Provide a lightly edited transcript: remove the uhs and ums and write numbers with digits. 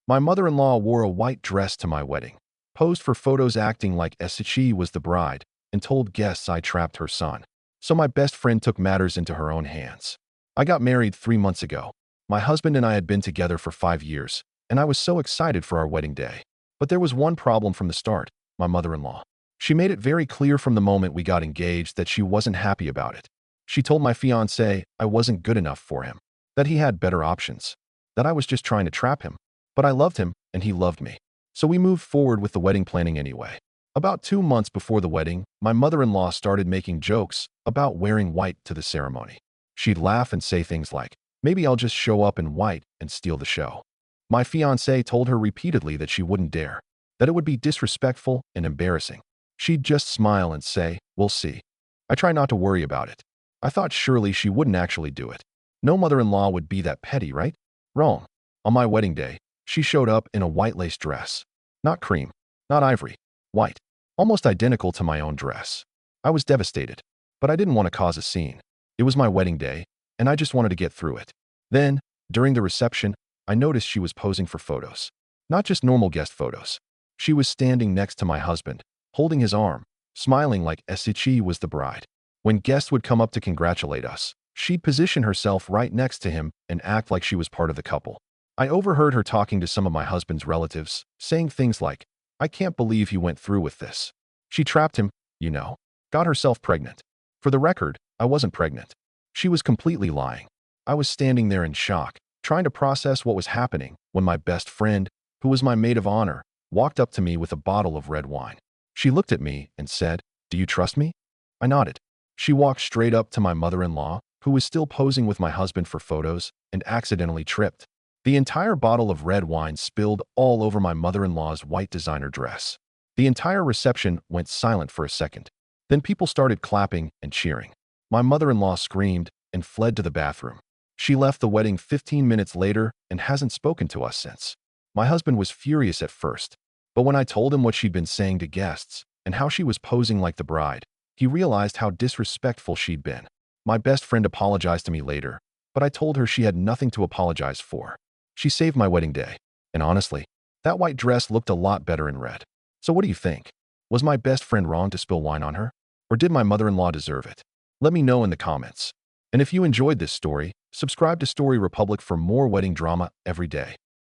My mother-in-law wore a white dress to my wedding, posed for photos acting like she was the bride, and told guests I trapped her son. So my best friend took matters into her own hands. I got married 3 months ago. My husband and I had been together for 5 years, and I was so excited for our wedding day. But there was one problem from the start: my mother-in-law. She made it very clear from the moment we got engaged that she wasn't happy about it. She told my fiancé I wasn't good enough for him, that he had better options, that I was just trying to trap him. But I loved him, and he loved me. So we moved forward with the wedding planning anyway. About 2 months before the wedding, my mother-in-law started making jokes about wearing white to the ceremony. She'd laugh and say things like, "Maybe I'll just show up in white and steal the show." My fiancé told her repeatedly that she wouldn't dare, that it would be disrespectful and embarrassing. She'd just smile and say, "We'll see." I try not to worry about it. I thought surely she wouldn't actually do it. No mother-in-law would be that petty, right? Wrong. On my wedding day, she showed up in a white lace dress. Not cream, not ivory, white. Almost identical to my own dress. I was devastated, but I didn't want to cause a scene. It was my wedding day, and I just wanted to get through it. Then, during the reception, I noticed she was posing for photos. Not just normal guest photos. She was standing next to my husband, holding his arm, smiling like she was the bride. When guests would come up to congratulate us, she'd position herself right next to him and act like she was part of the couple. I overheard her talking to some of my husband's relatives, saying things like, "I can't believe he went through with this. She trapped him, you know, got herself pregnant." For the record, I wasn't pregnant. She was completely lying. I was standing there in shock, trying to process what was happening, when my best friend, who was my maid of honor, walked up to me with a bottle of red wine. She looked at me and said, "Do you trust me?" I nodded. She walked straight up to my mother-in-law, who was still posing with my husband for photos, and accidentally tripped. The entire bottle of red wine spilled all over my mother-in-law's white designer dress. The entire reception went silent for a second. Then people started clapping and cheering. My mother-in-law screamed and fled to the bathroom. She left the wedding 15 minutes later and hasn't spoken to us since. My husband was furious at first, but when I told him what she'd been saying to guests and how she was posing like the bride, he realized how disrespectful she'd been. My best friend apologized to me later, but I told her she had nothing to apologize for. She saved my wedding day. And honestly, that white dress looked a lot better in red. So what do you think? Was my best friend wrong to spill wine on her? Or did my mother-in-law deserve it? Let me know in the comments. And if you enjoyed this story, subscribe to Story Republic for more wedding drama every day.